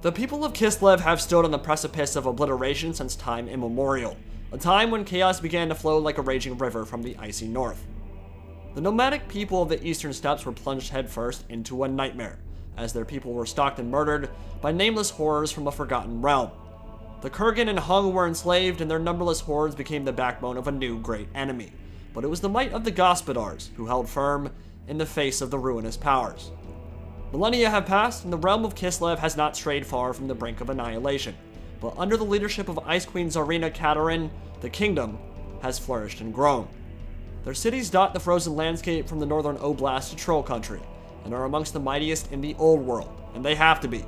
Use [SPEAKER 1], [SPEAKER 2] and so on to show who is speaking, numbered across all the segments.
[SPEAKER 1] The people of Kislev have stood on the precipice of obliteration since time immemorial, a time when chaos began to flow like a raging river from the icy north. The nomadic people of the eastern steppes were plunged headfirst into a nightmare, as their people were stalked and murdered by nameless horrors from a forgotten realm. The Kurgan and Hung were enslaved, and their numberless hordes became the backbone of a new great enemy. But it was the might of the Gospodars who held firm in the face of the ruinous powers. Millennia have passed, and the realm of Kislev has not strayed far from the brink of annihilation. But under the leadership of Ice Queen Tzarina Katarina, the kingdom has flourished and grown. Their cities dot the frozen landscape from the northern Oblast to Troll Country, and are amongst the mightiest in the old world, and they have to be.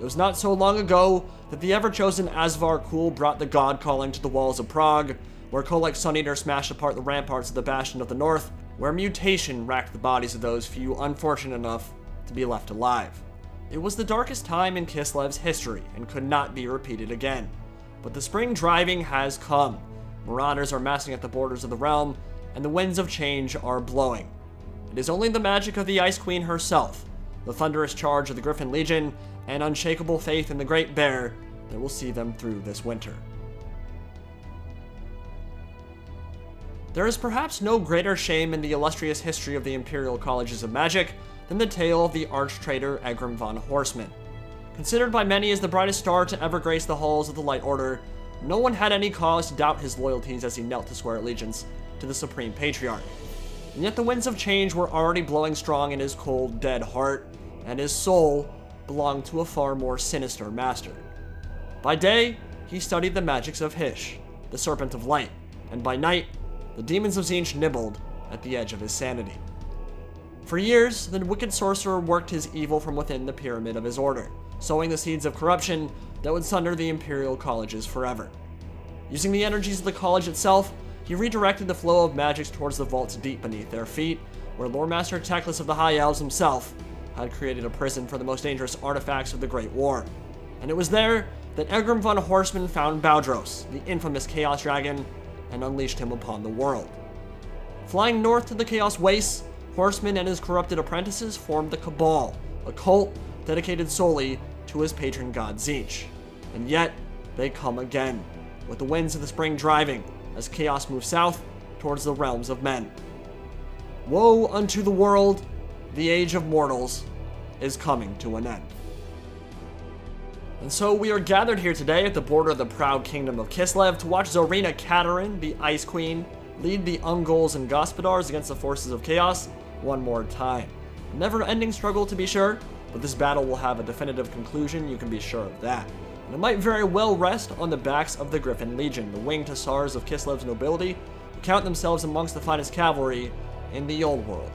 [SPEAKER 1] It was not so long ago that the ever-chosen Asvar Kul brought the god calling to the walls of Prague, where Kolek Suneater smashed apart the ramparts of the Bastion of the North, where mutation racked the bodies of those few unfortunate enough to be left alive. It was the darkest time in Kislev's history, and could not be repeated again. But the spring driving has come. Marauders are massing at the borders of the realm, and the winds of change are blowing. It is only the magic of the Ice Queen herself, the thunderous charge of the Griffin Legion, and unshakable faith in the Great Bear that will see them through this winter. There is perhaps no greater shame in the illustrious history of the Imperial Colleges of Magic than the tale of the arch-traitor Egrimm van Horstmann. Considered by many as the brightest star to ever grace the halls of the Light Order, no one had any cause to doubt his loyalties as he knelt to swear allegiance to the Supreme Patriarch. And yet the winds of change were already blowing strong in his cold, dead heart, and his soul belonged to a far more sinister master. By day, he studied the magics of Hish, the Serpent of Light, and by night, the demons of Tzeentch nibbled at the edge of his sanity. For years, the wicked sorcerer worked his evil from within the pyramid of his order, sowing the seeds of corruption that would sunder the Imperial Colleges forever. Using the energies of the college itself, he redirected the flow of magics towards the vaults deep beneath their feet, where Lore Master Teclis of the High Elves himself had created a prison for the most dangerous artifacts of the Great War. And it was there that Egrimm van Horstmann found Baldros, the infamous Chaos Dragon, and unleashed him upon the world. Flying north to the Chaos Wastes, Horseman and his corrupted apprentices formed the Cabal, a cult dedicated solely to his patron god Tzeentch. And yet, they come again, with the winds of the spring driving, as chaos moves south towards the realms of men. Woe unto the world, the age of mortals is coming to an end. And so we are gathered here today at the border of the proud kingdom of Kislev to watch Tzarina Katarina, the Ice Queen, lead the Ungols and Gospodars against the forces of chaos one more time. A never-ending struggle to be sure, but this battle will have a definitive conclusion, you can be sure of that. And it might very well rest on the backs of the Griffin Legion, the winged Hussars of Kislev's nobility, who count themselves amongst the finest cavalry in the old world.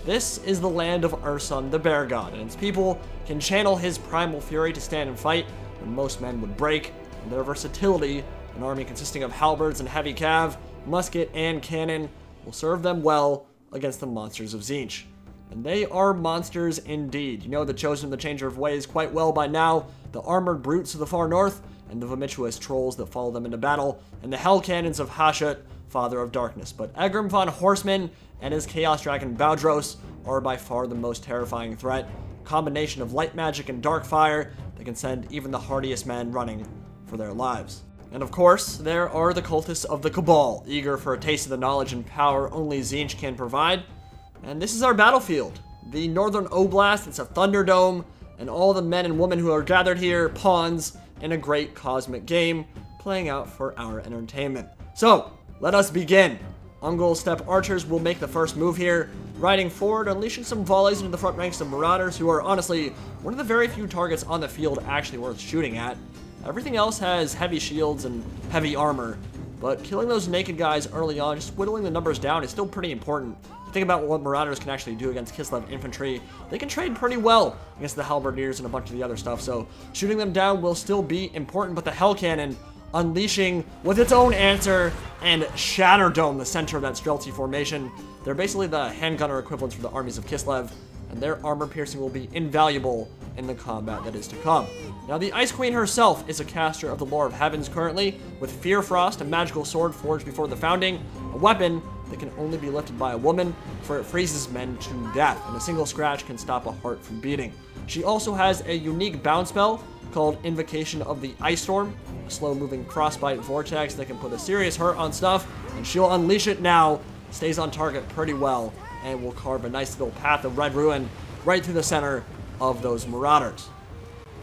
[SPEAKER 1] This is the land of Ursun, the bear god, and its people can channel his primal fury to stand and fight when most men would break, and their versatility, an army consisting of halberds and heavy cav, musket, and cannon, will serve them well against the monsters of Tzeentch. And they are monsters indeed. You know the Chosen and the Changer of Ways quite well by now, the armored brutes of the far north, and the vermituous trolls that follow them into battle, and the hell cannons of Hashut, Father of Darkness. But Egrimm van Horstmann and his Chaos Dragon Baldros are by far the most terrifying threat, a combination of light magic and dark fire that can send even the hardiest men running for their lives. And of course, there are the cultists of the Cabal, eager for a taste of the knowledge and power only Tzeentch can provide. And this is our battlefield, the Northern Oblast. It's a Thunderdome, and all the men and women who are gathered here, pawns in a great cosmic game, playing out for our entertainment. So, let us begin. Ungol Steppe archers will make the first move here, riding forward, unleashing some volleys into the front ranks of Marauders, who are honestly one of the very few targets on the field actually worth shooting at. Everything else has heavy shields and heavy armor, but killing those naked guys early on, just whittling the numbers down, is still pretty important. Think about what Marauders can actually do against Kislev infantry. They can trade pretty well against the halberdiers and a bunch of the other stuff, so shooting them down will still be important. But the Hell Cannon unleashing with its own answer and Shatterdome, the center of that Streltsy formation. They're basically the handgunner equivalents for the armies of Kislev, and their armor piercing will be invaluable in the combat that is to come. Now, the Ice Queen herself is a caster of the Lore of Heavens currently, with Fear Frost, a magical sword forged before the founding, a weapon that can only be lifted by a woman, for it freezes men to death, and a single scratch can stop a heart from beating. She also has a unique bound spell called Invocation of the Ice Storm, a slow-moving frostbite vortex that can put a serious hurt on stuff, and she'll unleash it now. Stays on target pretty well, and will carve a nice little path of red ruin right through the center of those marauders.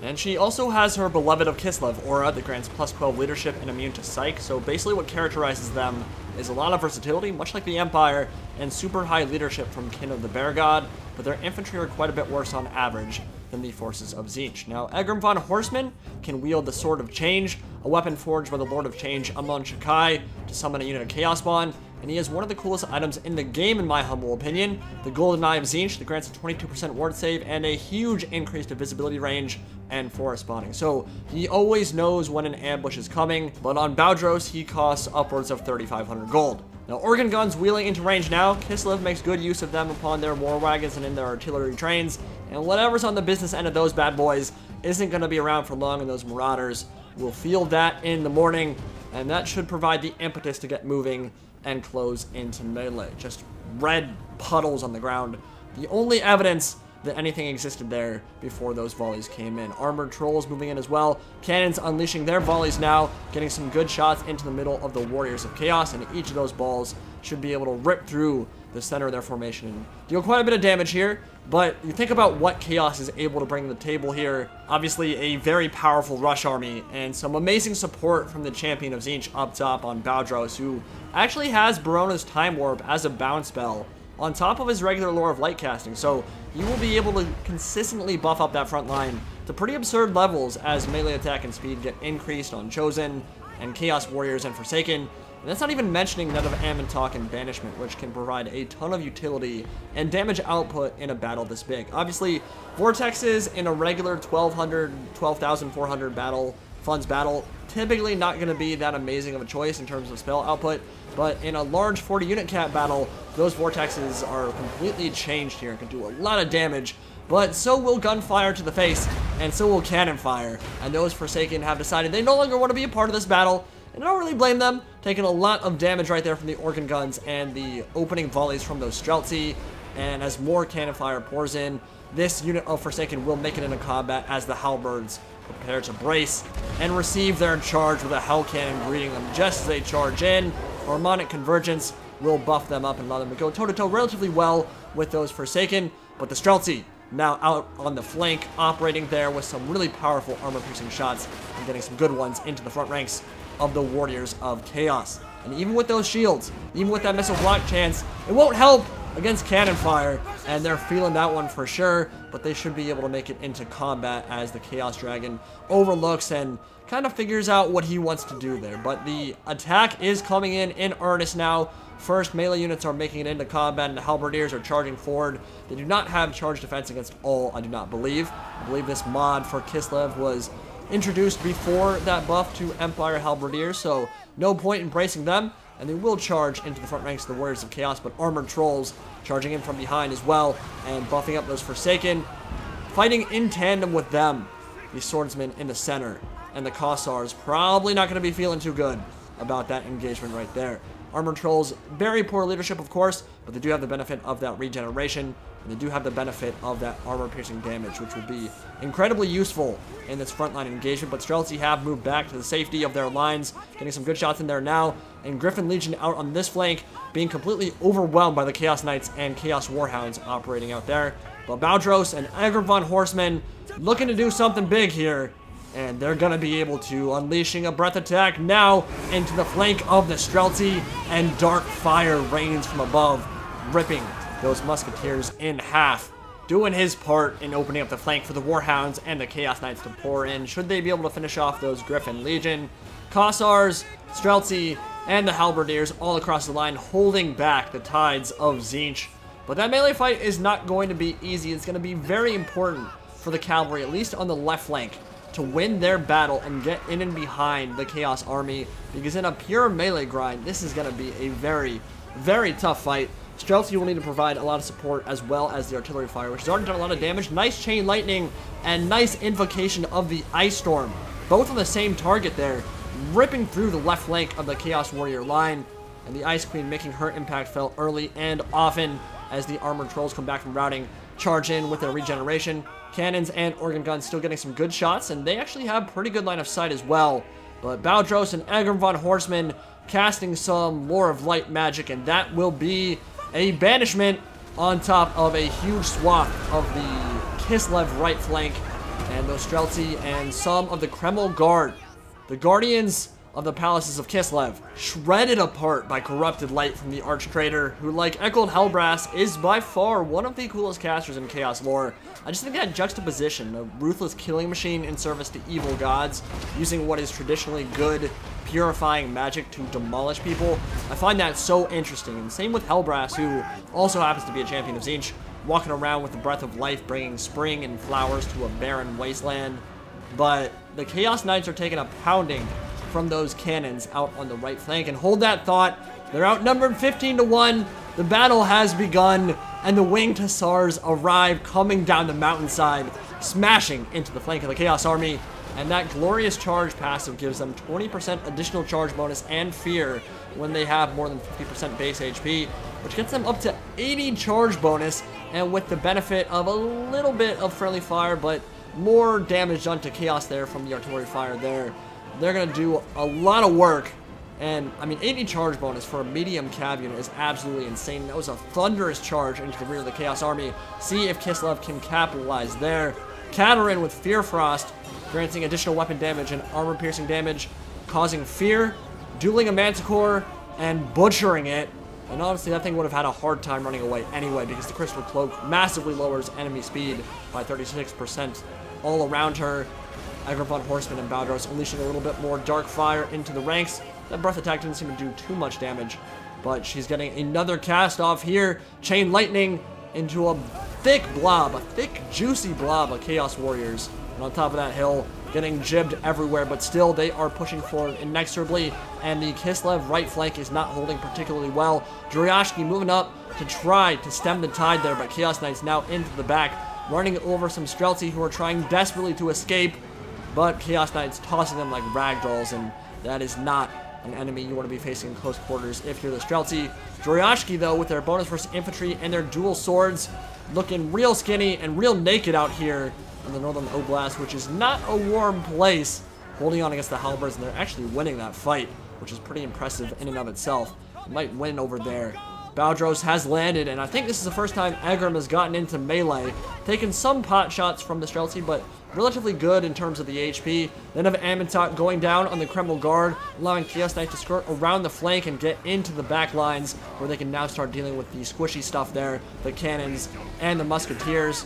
[SPEAKER 1] And she also has her Beloved of Kislev aura that grants plus 12 leadership and immune to psych, so basically what characterizes them is a lot of versatility, much like the Empire, and super high leadership from Kin of the Bear God, but their infantry are quite a bit worse on average than the forces of Tzeentch. Now, Egrimm van Horstmann can wield the Sword of Change, a weapon forged by the Lord of Change, Amon Shakai, to summon a unit of Chaos Spawn, and he has one of the coolest items in the game, in my humble opinion, the Golden Eye of Tzeentch, that grants a 22% ward save and a huge increase to visibility range and forest spawning. So he always knows when an ambush is coming, but on Bowdros, he costs upwards of 3,500 gold. Now, organ guns wheeling into range now. Kislev makes good use of them upon their war wagons and in their artillery trains, and whatever's on the business end of those bad boys isn't going to be around for long, and those marauders will field that in the morning, and that should provide the impetus to get moving and close into melee. Just red puddles on the ground. The only evidence that anything existed there before those volleys came in. Armored trolls moving in as well. Cannons unleashing their volleys now, getting some good shots into the middle of the Warriors of Chaos, and each of those balls should be able to rip through the center of their formation and deal quite a bit of damage here. But you think about what Chaos is able to bring to the table here. Obviously a very powerful rush army and some amazing support from the champion of Tzeentch up top on Bowdros, who actually has Barona's Time Warp as a bound spell on top of his regular lore of light casting, so you will be able to consistently buff up that front line to pretty absurd levels as melee attack and speed get increased on Chosen and Chaos Warriors and Forsaken. And that's not even mentioning Net of Ammontalk and Banishment, which can provide a ton of utility and damage output in a battle this big. Obviously, Vortexes in a regular 12,400 battle, funds battle, typically not going to be that amazing of a choice in terms of spell output, but in a large 40 unit cap battle, those Vortexes are completely changed here and can do a lot of damage, but so will gunfire to the face, and so will cannon fire, and those Forsaken have decided they no longer want to be a part of this battle, and I don't really blame them, taking a lot of damage right there from the organ guns and the opening volleys from those Streltsy, and as more cannon fire pours in, this unit of Forsaken will make it into combat as the Halberds prepare to brace and receive their charge with a Hell Cannon greeting them just as they charge in. Harmonic Convergence will buff them up and allow them to go toe-to-toe relatively well with those Forsaken, but the Streltsy now out on the flank, operating there with some really powerful armor-piercing shots and getting some good ones into the front ranks of the Warriors of Chaos. And even with those shields, even with that missile block chance, it won't help against cannon fire, and they're feeling that one for sure, but they should be able to make it into combat as the Chaos Dragon overlooks and kind of figures out what he wants to do there. But the attack is coming in earnest now. First, melee units are making it into combat, and the Halberdiers are charging forward. They do not have charge defense against all, I do not believe. I believe this mod for Kislev was introduced before that buff to Empire Halberdiers, so no point in bracing them, and they will charge into the front ranks of the Warriors of Chaos, but Armored Trolls charging in from behind as well, and buffing up those Forsaken, fighting in tandem with them, the Swordsmen in the center, and the Hussars probably not going to be feeling too good about that engagement right there. Armored Trolls, very poor leadership, of course, but they do have the benefit of that regeneration, and they do have the benefit of that armor-piercing damage, which will be incredibly useful in this frontline engagement. But Streltsy have moved back to the safety of their lines, getting some good shots in there now, and Griffin Legion out on this flank, being completely overwhelmed by the Chaos Knights and Chaos Warhounds operating out there. But Bowdros and Egrimm van Horstmann looking to do something big here, and they're going to be able to, unleashing a breath attack now into the flank of the Streltsy, and dark fire rains from above, ripping those musketeers in half, doing his part in opening up the flank for the Warhounds and the Chaos Knights to pour in, should they be able to finish off those Griffin Legion. Hussars, Streltsy, and the Halberdiers all across the line, holding back the tides of Tzeentch. But that melee fight is not going to be easy. It's going to be very important for the Cavalry, at least on the left flank, to win their battle and get in and behind the Chaos Army, because in a pure melee grind, this is going to be a very, very tough fight. Streltsy will need to provide a lot of support as well as the artillery fire, which has already done a lot of damage. Nice Chain Lightning and nice Invocation of the Ice Storm, both on the same target there, ripping through the left flank of the Chaos Warrior line, and the Ice Queen making her impact felt early and often as the Armored Trolls come back from routing, charge in with their regeneration. cannons and organ guns still getting some good shots, and they actually have pretty good line of sight as well. But Baldros and Egrimm van Horstmann casting some Lore of Light magic, and that will be a banishment on top of a huge swath of the Kislev right flank, and those Streltsy and some of the Kreml Guard, the Guardians of the Palaces of Kislev, shredded apart by corrupted light from the Archtraitor, who, like Echold Hellbrass, is by far one of the coolest casters in Chaos lore. I just think that juxtaposition, a ruthless killing machine in service to evil gods, using what is traditionally good, purifying magic to demolish people, I find that so interesting. And same with Hellbrass, who also happens to be a champion of Tzeentch, walking around with the breath of life, bringing spring and flowers to a barren wasteland. But the Chaos Knights are taking a pounding from those cannons out on the right flank, and hold that thought, they're outnumbered 15-1, the battle has begun, and the winged Hussars arrive coming down the mountainside, smashing into the flank of the Chaos Army, and that glorious charge passive gives them 20% additional charge bonus and fear when they have more than 50% base HP, which gets them up to 80 charge bonus, and with the benefit of a little bit of friendly fire, but more damage done to Chaos there from the artillery fire there. They're going to do a lot of work, and I mean 80 charge bonus for a medium cav unit is absolutely insane. That was a thunderous charge into the rear of the Chaos Army. See if Kislev can capitalize there. Katarin with Fear Frost, granting additional weapon damage and armor piercing damage, causing fear, dueling a Manticore, and butchering it. And honestly, that thing would have had a hard time running away anyway, because the Crystal Cloak massively lowers enemy speed by 36% all around her. Agam von Horseman and Baldros unleashing a little bit more dark fire into the ranks. That breath attack didn't seem to do too much damage, but she's getting another cast off here. Chain lightning into a thick blob, a thick juicy blob of Chaos Warriors. And on top of that hill, getting jibbed everywhere, but still they are pushing forward inexorably, and the Kislev right flank is not holding particularly well. Dryoshki moving up to try to stem the tide there, but Chaos Knights now into the back, running over some Streltsy who are trying desperately to escape, but Chaos Knights tossing them like ragdolls, and that is not an enemy you want to be facing in close quarters if you're the Streltsy. Dryoshki, though, with their bonus versus infantry and their dual swords, looking real skinny and real naked out here in the Northern Oblast, which is not a warm place, holding on against the Halberds, and they're actually winning that fight, which is pretty impressive in and of itself. They might win over there. Baldros has landed, and I think this is the first time Egrimm has gotten into melee, taking some pot shots from the Streltsy, but relatively good in terms of the HP. Then have Amentot going down on the Kreml Guard, allowing Chaos Knight to skirt around the flank and get into the back lines, where they can now start dealing with the squishy stuff there, the cannons and the musketeers.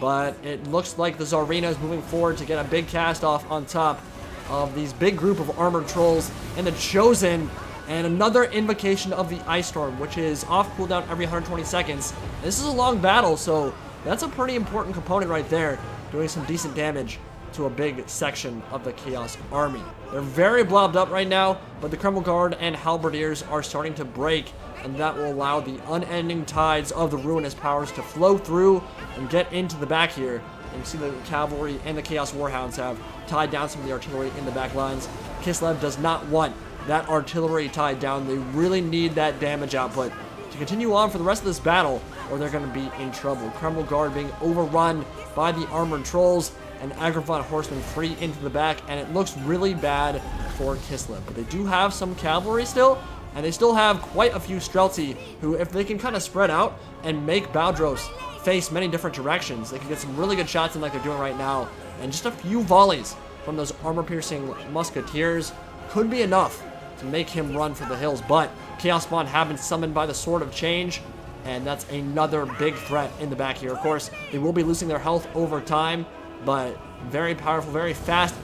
[SPEAKER 1] But it looks like the Tzarina is moving forward to get a big cast off on top of these big group of armored trolls, and the Chosen, and another invocation of the Ice Storm, which is off cooldown every 120 seconds. This is a long battle, so that's a pretty important component right there, doing some decent damage to a big section of the Chaos Army. They're very blobbed up right now, but the Kreml Guard and Halberdiers are starting to break, and that will allow the unending tides of the Ruinous Powers to flow through and get into the back here. And you see the Cavalry and the Chaos Warhounds have tied down some of the artillery in the back lines. Kislev does not want that artillery tied down. They really need that damage output to continue on for the rest of this battle, or they're going to be in trouble. Kreml Guard being overrun by the armored trolls, and Agam von Horseman free into the back, and it looks really bad for Kislev. But they do have some cavalry still, and they still have quite a few Streltsy, who, if they can kind of spread out and make Baldros face many different directions, they can get some really good shots in like they're doing right now, and just a few volleys from those armor-piercing musketeers could be enough to make him run for the hills. But Chaos Spawn have been summoned by the Sword of Change, and that's another big threat in the back here. Of course, they will be losing their health over time, but very powerful, very fast,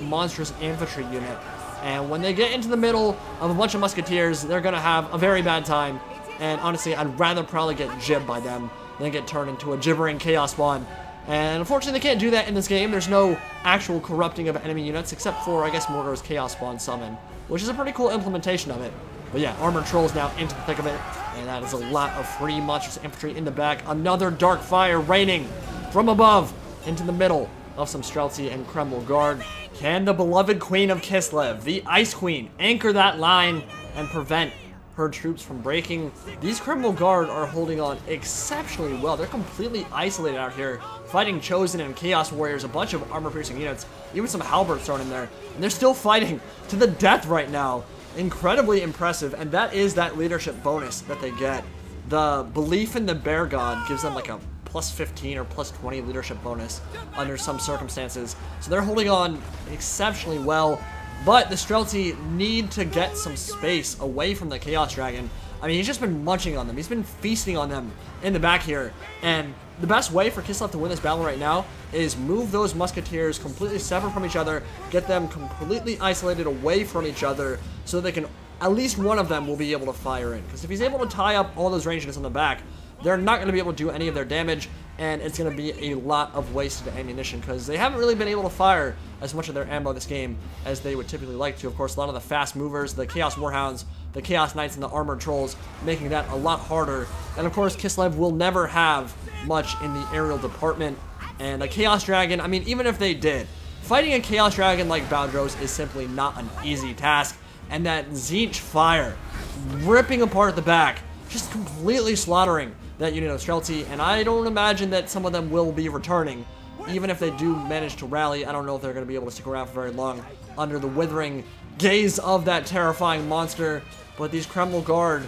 [SPEAKER 1] monstrous infantry unit. And when they get into the middle of a bunch of musketeers, they're going to have a very bad time. And honestly, I'd rather probably get jibbed by them than get turned into a gibbering Chaos Spawn. And unfortunately, they can't do that in this game. There's no actual corrupting of enemy units, except for, I guess, Mordor's Chaos Spawn summon, which is a pretty cool implementation of it. But yeah, Armored Trolls now into the thick of it, and that is a lot of free monstrous infantry in the back. Another Dark Fire raining from above into the middle of some Streltsy and Kreml Guard. Can the beloved Queen of Kislev, the Ice Queen, anchor that line and prevent her troops from breaking. These Criminal Guard are holding on exceptionally well. They're completely isolated out here, fighting Chosen and Chaos Warriors, a bunch of armor-piercing units, even some halberds thrown in there, and they're still fighting to the death right now. Incredibly impressive, and that is that leadership bonus that they get. The belief in the Bear God gives them like a plus 15 or plus 20 leadership bonus under some circumstances. So they're holding on exceptionally well, but the Streltsy need to get some space away from the Chaos Dragon. I mean, he's just been munching on them. He's been feasting on them in the back here. And the best way for Kislev to win this battle right now is move those musketeers completely separate from each other, get them completely isolated away from each other so they can, at least one of them will be able to fire in. Because if he's able to tie up all those ranged units on the back, they're not going to be able to do any of their damage, and it's going to be a lot of wasted ammunition because they haven't really been able to fire as much of their ammo this game as they would typically like to. Of course, a lot of the fast movers, the Chaos Warhounds, the Chaos Knights, and the Armored Trolls, making that a lot harder. And of course, Kislev will never have much in the aerial department. And a Chaos Dragon, I mean, even if they did, fighting a Chaos Dragon like Baldros is simply not an easy task. And that Tzeentch fire, ripping apart the back, just completely slaughtering that unit of Streltsy, and I don't imagine that some of them will be returning. Even if they do manage to rally, I don't know if they're going to be able to stick around for very long under the withering gaze of that terrifying monster. But these Kreml Guard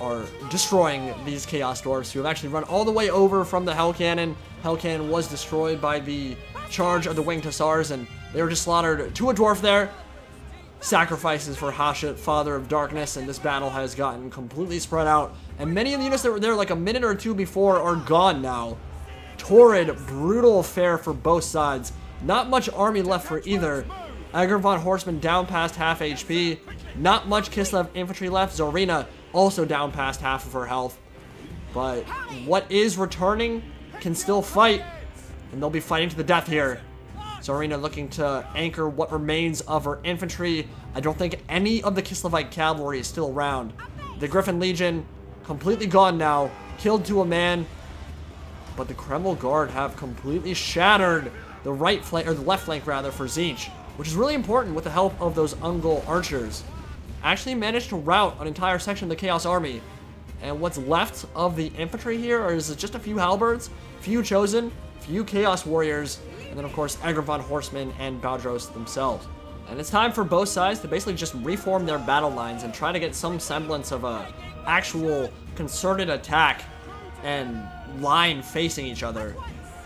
[SPEAKER 1] are destroying these Chaos Dwarfs, who have actually run all the way over from the Hell Cannon. Hell Cannon was destroyed by the charge of the Winged Hussars, and they were just slaughtered to a dwarf there. Sacrifices for Hashut, Father of Darkness, and this battle has gotten completely spread out. And many of the units that were there like a minute or two before are gone now. Torrid, brutal affair for both sides. Not much army left for either. Agam von Horseman down past half HP. Not much Kislev infantry left. Tzarina also down past half of her health. But what is returning can still fight, and they'll be fighting to the death here. Tzarina looking to anchor what remains of her infantry. I don't think any of the Kislevite cavalry is still around. The Griffin Legion, completely gone now, killed to a man. But the Kreml Guard have completely shattered the right flank, or the left flank rather, for Tzeentch, which is really important with the help of those Ungol archers. Actually managed to rout an entire section of the Chaos Army. And what's left of the infantry here is just a few halberds, few Chosen, few Chaos Warriors, and then of course Egrimm van Horstmann and Baldros themselves. And it's time for both sides to basically just reform their battle lines and try to get some semblance of a actual concerted attack and line facing each other.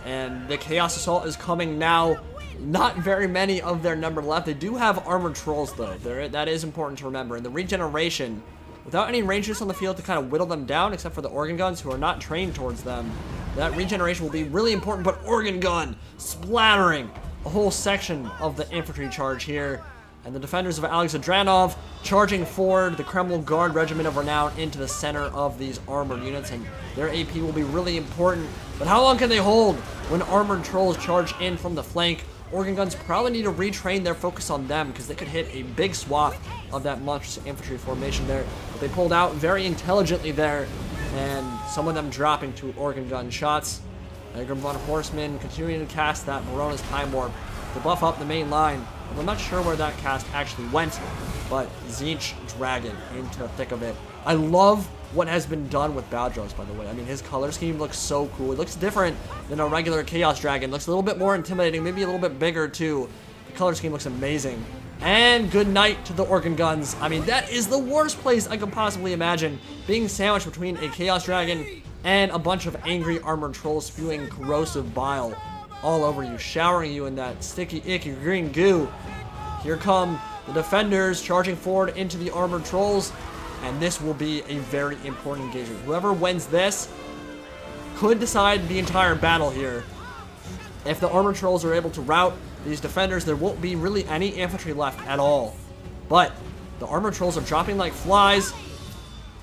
[SPEAKER 1] And the Chaos Assault is coming now. Not very many of their number left. They do have Armored Trolls though. That is important to remember. And the regeneration, without any rangers on the field to kind of whittle them down, except for the organ guns who are not trained towards them, that regeneration will be really important. But organ gun splattering a whole section of the infantry charge here. And the defenders of Alexandranov charging forward the Kreml Guard Regiment of Renown into the center of these armored units, and their AP will be really important. But how long can they hold when armored trolls charge in from the flank? Organ guns probably need to retrain their focus on them because they could hit a big swath of that monstrous infantry formation there. But they pulled out very intelligently there, and some of them dropping to organ gun shots. Agam von Horseman continuing to cast that Morona's Time Warp to buff up the main line. I'm not sure where that cast actually went, but Tzeentch Dragon into the thick of it. I love what has been done with Baldros, by the way. I mean, his color scheme looks so cool. It looks different than a regular Chaos Dragon. It looks a little bit more intimidating, maybe a little bit bigger too. The color scheme looks amazing. And good night to the organ guns. I mean, that is the worst place I could possibly imagine, being sandwiched between a Chaos Dragon and a bunch of angry armored trolls spewing corrosive bile all over you, showering you in that sticky, icky green goo. Here come the defenders charging forward into the armored trolls, and this will be a very important engagement. Whoever wins this could decide the entire battle here. If the armored trolls are able to rout these defenders, there won't be really any infantry left at all. But the armored trolls are dropping like flies.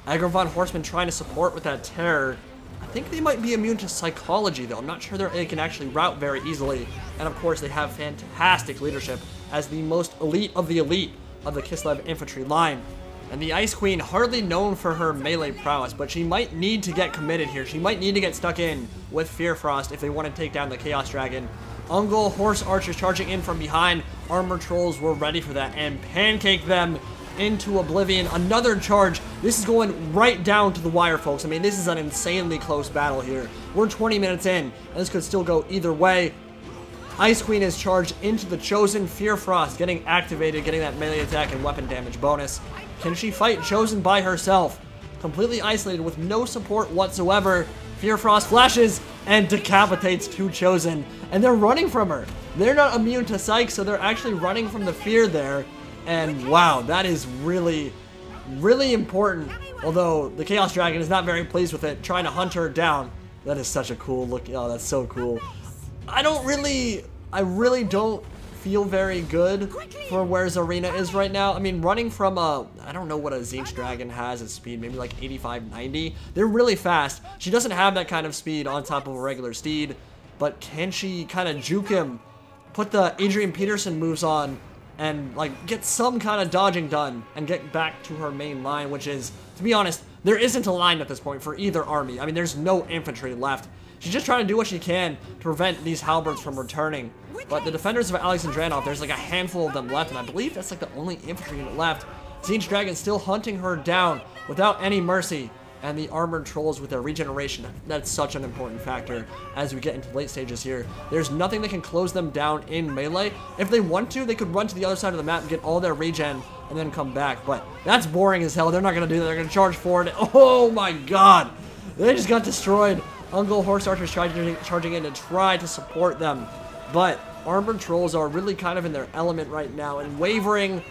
[SPEAKER 1] Agam von Horseman trying to support with that terror. I think they might be immune to psychology, though. I'm not sure they can actually rout very easily. And of course, they have fantastic leadership as the most elite of the Kislev infantry line. And the Ice Queen, hardly known for her melee prowess, but she might need to get committed here. She might need to get stuck in with Fear Frost if they want to take down the Chaos Dragon. Ungol horse archers charging in from behind. Armored trolls were ready for that and pancake them into oblivion. Another charge. This is going right down to the wire, folks. I mean, this is an insanely close battle here. We're 20 minutes in, and this could still go either way. Ice Queen is charged into the Chosen. Fear Frost getting activated, getting that melee attack and weapon damage bonus. Can she fight Chosen by herself? Completely isolated with no support whatsoever. Fear Frost flashes and decapitates 2 Chosen, and they're running from her. They're not immune to psych, so they're actually running from the fear there. And wow, that is really, really important. Although the Chaos Dragon is not very pleased with it, trying to hunt her down. That is such a cool look. Oh, that's so cool. I really don't feel very good for where Tzarina is right now. I mean, running from I don't know what a Tzeentch Dragon has at speed, maybe like 85, 90. They're really fast. She doesn't have that kind of speed on top of a regular steed, but can she kind of juke him, put the Adrian Peterson moves on, and like get some kind of dodging done and get back to her main line, which is, to be honest, there isn't a line at this point for either army. I mean, there's no infantry left. She's just trying to do what she can to prevent these halberds from returning. But the defenders of Alexandranov, there's like a handful of them left, and I believe that's like the only infantry unit left. Tzeentch Dragon still hunting her down without any mercy. And the armored trolls with their regeneration, that's such an important factor as we get into late stages here. There's nothing that can close them down in melee. If they want to, they could run to the other side of the map and get all their regen and then come back. But that's boring as hell. They're not going to do that. They're going to charge forward. Oh my god. They just got destroyed. Uncle Horse Archers charging in to try to support them. But armored trolls are really kind of in their element right now and wavering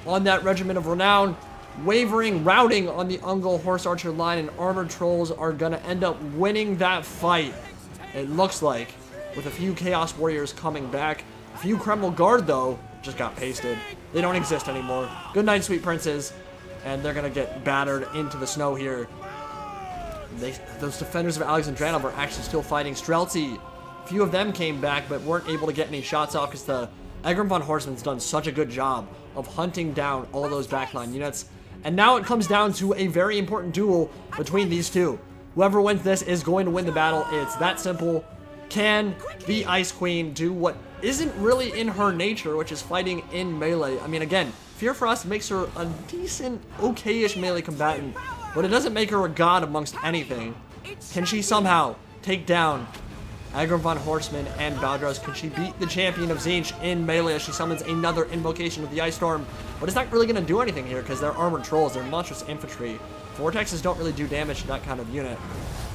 [SPEAKER 1] on that Regiment of Renown. Wavering, routing on the Ungol Horse Archer line, and armored trolls are gonna end up winning that fight. It looks like, with a few Chaos Warriors coming back. A few Kreml Guard, though, just got pasted. They don't exist anymore. Good night, sweet princes. And they're gonna get battered into the snow here. Those defenders of Alexandranov are actually still fighting. Streltsy, a few of them came back, but weren't able to get any shots off because the Egrimm van Horstmann's done such a good job of hunting down all those backline units. And now it comes down to a very important duel between these two. Whoever wins this is going to win the battle. It's that simple. Can the Ice Queen do what isn't really in her nature, which is fighting in melee? I mean, again, Fear Frost makes her a decent, okay-ish melee combatant, but it doesn't make her a god amongst anything. Can she somehow take down Agam von Horseman and Baldros? Can she beat the champion of Tzeentch in melee as she summons another invocation with the Ice Storm? But it's not really going to do anything here because they're armored trolls. They're monstrous infantry. Vortexes don't really do damage to that kind of unit.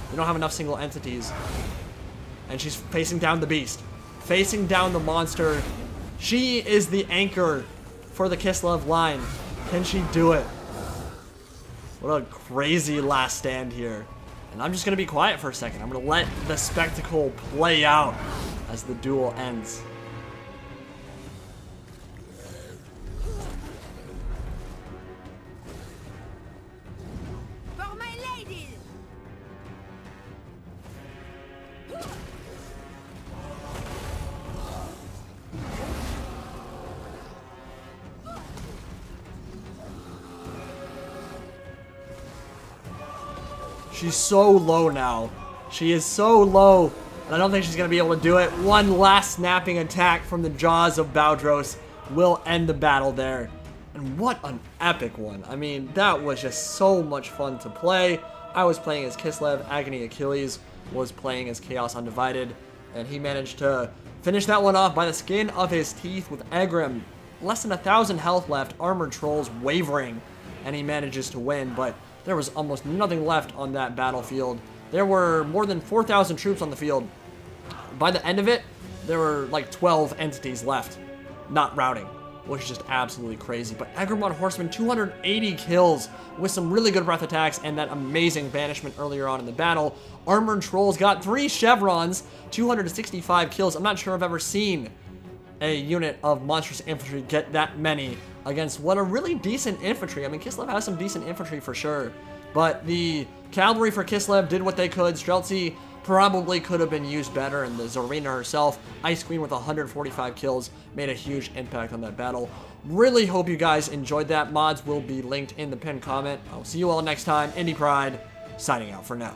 [SPEAKER 1] They don't have enough single entities. And she's facing down the beast. Facing down the monster. She is the anchor for the Kislev line. Can she do it? What a crazy last stand here. And I'm just going to be quiet for a second. I'm going to let the spectacle play out as the duel ends.
[SPEAKER 2] For my ladies!
[SPEAKER 1] She's so low now. She is so low, and I don't think she's going to be able to do it. One last snapping attack from the jaws of Baldros will end the battle there. And what an epic one. I mean, that was just so much fun to play. I was playing as Kislev. Agony Achilles was playing as Chaos Undivided, and he managed to finish that one off by the skin of his teeth with Egrimm. Less than 1,000 health left, armored trolls wavering, and he manages to win, but there was almost nothing left on that battlefield. There were more than 4,000 troops on the field. By the end of it, there were like 12 entities left, not routing, which is just absolutely crazy. But Agam von Horseman, 280 kills with some really good breath attacks and that amazing banishment earlier on in the battle. Armored Trolls got 3 chevrons, 265 kills. I'm not sure I've ever seen a unit of monstrous infantry get that many against what a really decent infantry. I mean, Kislev has some decent infantry for sure, but the cavalry for Kislev did what they could. Streltsy probably could have been used better, and the Tzarina herself, Ice Queen with 145 kills, made a huge impact on that battle. Really hope you guys enjoyed that. Mods will be linked in the pinned comment. I'll see you all next time. Indie Pride, signing out for now.